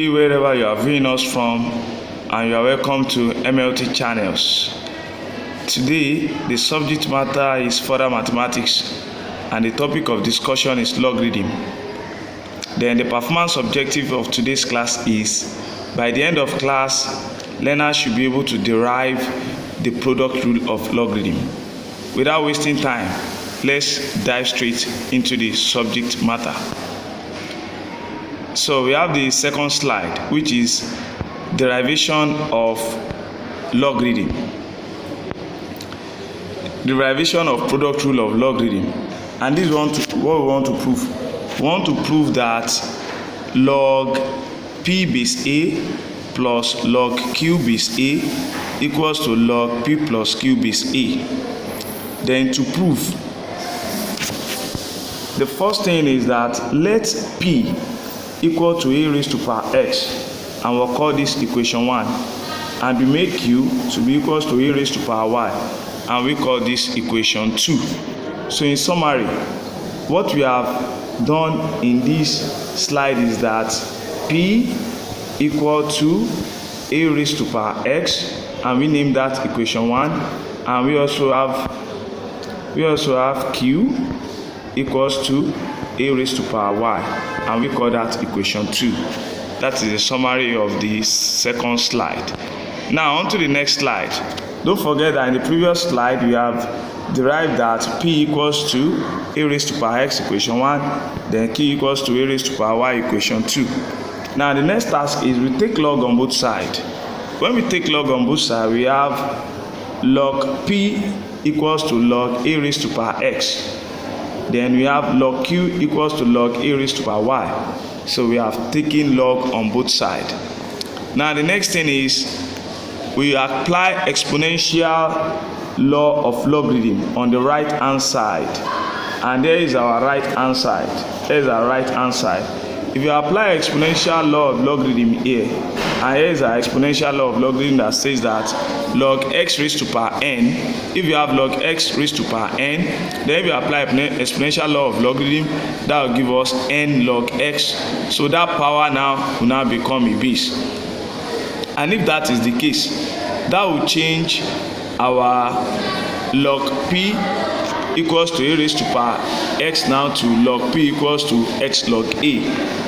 Wherever you are viewing us from, and you are welcome to MLT channels. Today the subject matter is further mathematics and the topic of discussion is logarithm. Then the performance objective of today's class is, by the end of class, learners should be able to derive the product rule of logarithm. Without wasting time, let's dive straight into the subject matter. So we have the second slide, which is derivation of logarithm. Derivation of product rule of logarithm. And this is what we want to prove. We want to prove that log p base a plus log q base a equals to log p plus q base a. Then to prove, the first thing is that let p equal to a raised to power x, and we'll call this equation 1, and we make q to be equals to a raised to power y, and we call this equation 2. So in summary, what we have done in this slide is that p equal to a raised to power x, and we name that equation 1, and we also have q equals to a raised to power y, and we call that equation 2. That is a summary of the second slide. Now on to the next slide. Don't forget that in the previous slide we have derived that p equals to a raised to power x equation 1, then q equals to a raised to power y equation 2. Now the next task is we take log on both sides. When we take log on both sides, we have log p equals to log a raised to power x. Then we have log q equals to log a raised to power y. So we have taken log on both sides. Now the next thing is we apply exponential law of logarithm on the right hand side. And there is our right hand side. There is our right hand side. If you apply exponential law of logarithm here, and here is our exponential law of logarithm that says that log x raised to power n, if you have log x raised to power n, then if you apply exponential law of logarithm, that will give us n log x. So that power now will now become a base. And if that is the case, that will change our log p equals to a raised to power x now to log p equals to x log a,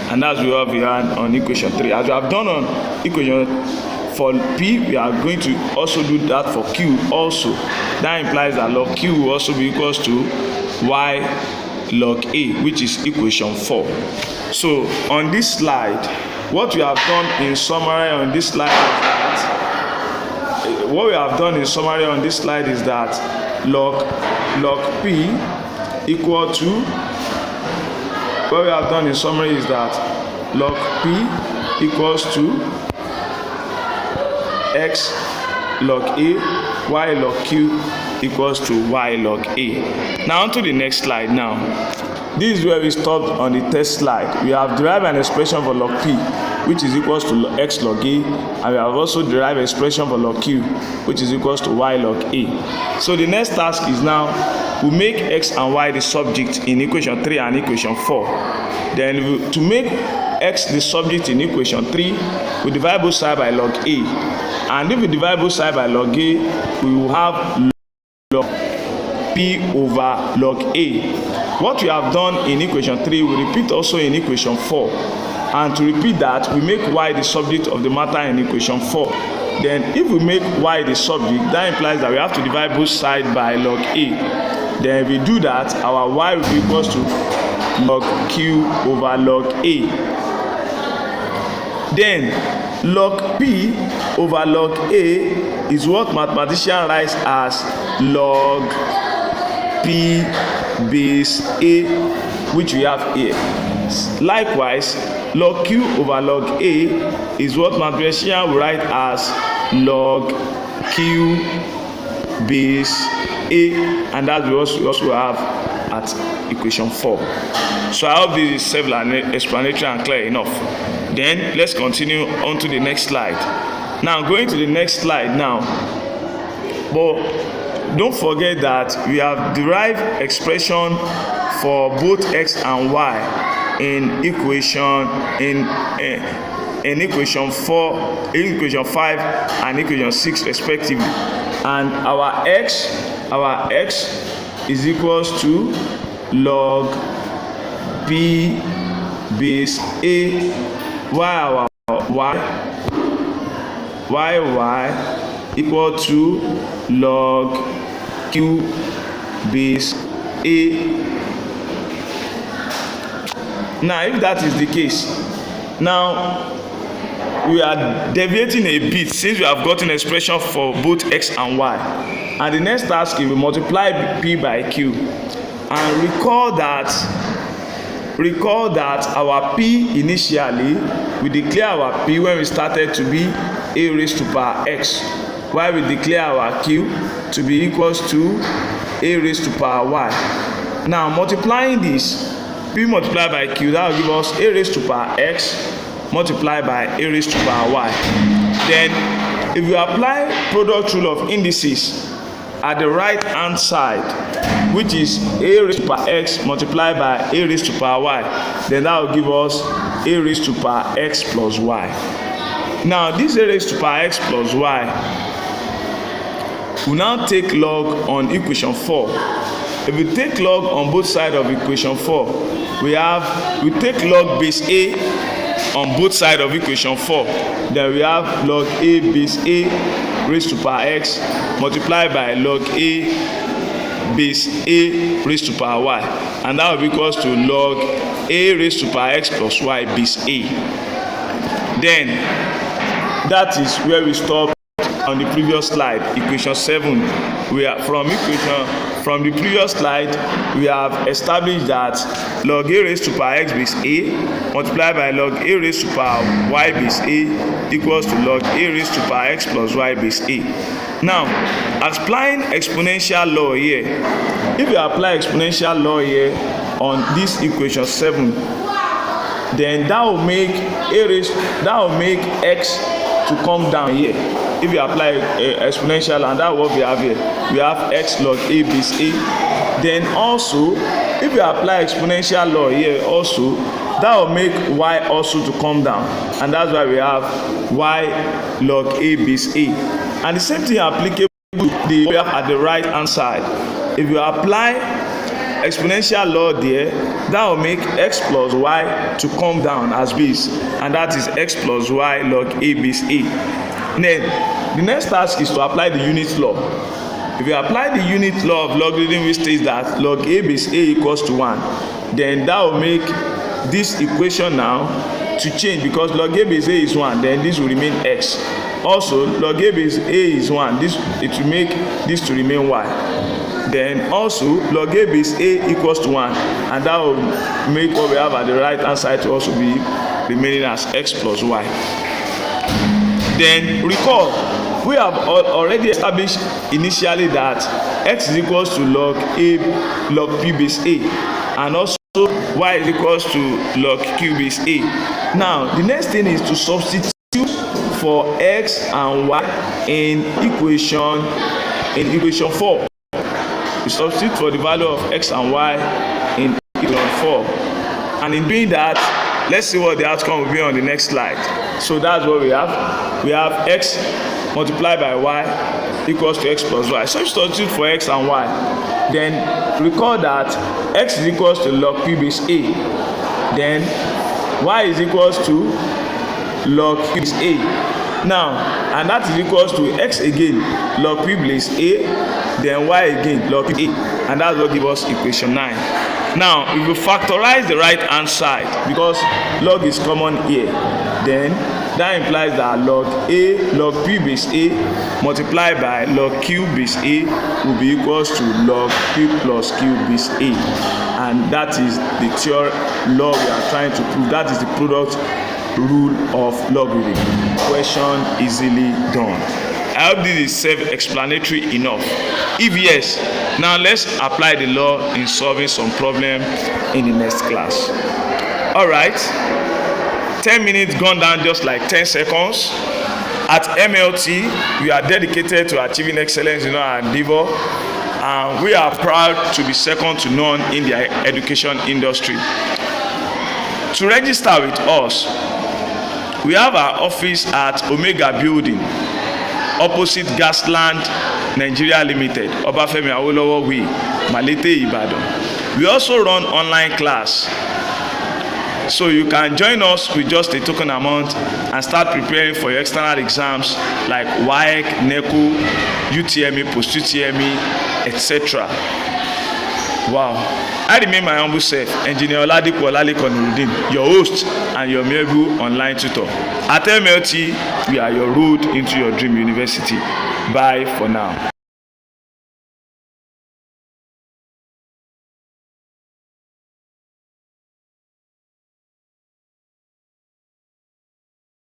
and that's what we have here on equation 3. As we have done on equation for p, we are going to also do that for q also. That implies that log q will also be equals to y log a, which is equation 4. So on this slide, what we have done in summary on this slide is that log p equal to, what we have done in summary is that log p equals to x log a, y log q equals to y log a. Now on to the next slide. Now this is where we stopped on the test slide. We have derived an expression for log p, which is equals to x log a, and we have also derived an expression for log q, which is equals to y log a. So the next task is now we make x and y the subject in equation 3 and equation 4. Then to make x the subject in equation 3, we divide both sides by log a, and if we divide both sides by log a, we will have log p over log a. What we have done in equation 3, we repeat also in equation 4. And to repeat that, we make y the subject of the matter in equation 4. Then if we make y the subject, that implies that we have to divide both sides by log a. Then if we do that, our y will be equals to log q over log a. Then log p over log a is what mathematicians write as log p base a, which we have here. Likewise, log q over log a is what mathematicians will write as log q base a, and that we also have at equation 4. So I hope this is self-explanatory and clear enough. Then let's continue on to the next slide. Now going to the next slide now, but don't forget that we have derived expression for both x and y in equation in equation 4, equation 5, and equation 6 respectively. And our x is equals to log p base a, while our y equal to log q base a. Now if that is the case, now we are deviating a bit since we have gotten expression for both x and y, and the next task is we multiply p by q. And recall that our p initially, we declare our p when we started to be a raised to power x, while we declare our q to be equals to a raised to power y. Now multiplying this, p multiplied by q, that will give us a raised to power x multiplied by a raised to power y. Then if you apply product rule of indices at the right hand side, which is a raised to power x multiplied by a raised to power y, then that will give us a raised to power x plus y. Now this a raised to power x plus y will now take log on equation 4. If we take log on both sides of equation 4, we take log base a on both sides of equation 4, then we have log a base a raised to power x multiplied by log a base a raised to power y, and that will be equals to log a raised to power x plus y base a. Then that is where we stop on the previous slide, equation 7. We are from the previous slide, we have established that log a raised to power x base a multiplied by log a raised to power y base a equals to log a raised to power x plus y base a. Now, applying exponential law here, if you apply exponential law here on this equation 7, then that will make x to come down here. If you apply exponential, and that's what we have here, we have x log a base a. Then also, if you apply exponential law here also, that will make y also to come down, and that's why we have y log a base a. And the same thing applicable to the way at the right hand side. If you apply exponential law there, that will make x plus y to come down as base, and that is x plus y log a base a. Then the next task is to apply the unit law. If you apply the unit law of logarithm, which states that log a base a equals to 1, then that will make this equation now to change, because log a base a is 1, then this will remain x. Also log a base a is 1, it will make this to remain y. Then also log a base a equals to 1, and that will make what we have at the right hand side to also be remaining as x plus y. Then recall, we have already established initially that x is equals to log p base a, and also y is equals to log q base a. Now the next thing is to substitute for x and y in equation 4. We substitute for the value of x and y in equation 4, and in doing that, let's see what the outcome will be on the next slide. So that's what we have. We have x multiplied by y equals to x plus y. So we substitute for x and y. Then recall that x is equals to log p base a. Then y is equals to log p base a. Now, and that is equals to x again, log p base a, then y again, log p a. And that's what gives us equation 9. Now, if we factorize the right hand side, because log is common here, then that implies that log p base a multiplied by log q base a will be equals to log p plus q base a. And that is the theory law we are trying to prove. That is the product rule of logarithm. Question easily done. I hope this is self-explanatory enough. If yes, now let's apply the law in solving some problem in the next class. All right, 10 minutes gone down just like 10 seconds. At MLT, we are dedicated to achieving excellence in our endeavor, and we are proud to be second to none in the education industry. To register with us, We have our office at Omega Building, opposite Gasland Nigeria Limited, Obafemi Awolowo Way, Malete, Ibadan. We also run online class, so you can join us with just a token amount and start preparing for your external exams like WAEC, NECO, UTME, Post-UTME, etc. Wow. I remain my humble self, Engineer Oladipo Olalekan Nurudeen, your host and your amiable online tutor. At MLT, we are your road into your dream university. Bye for now.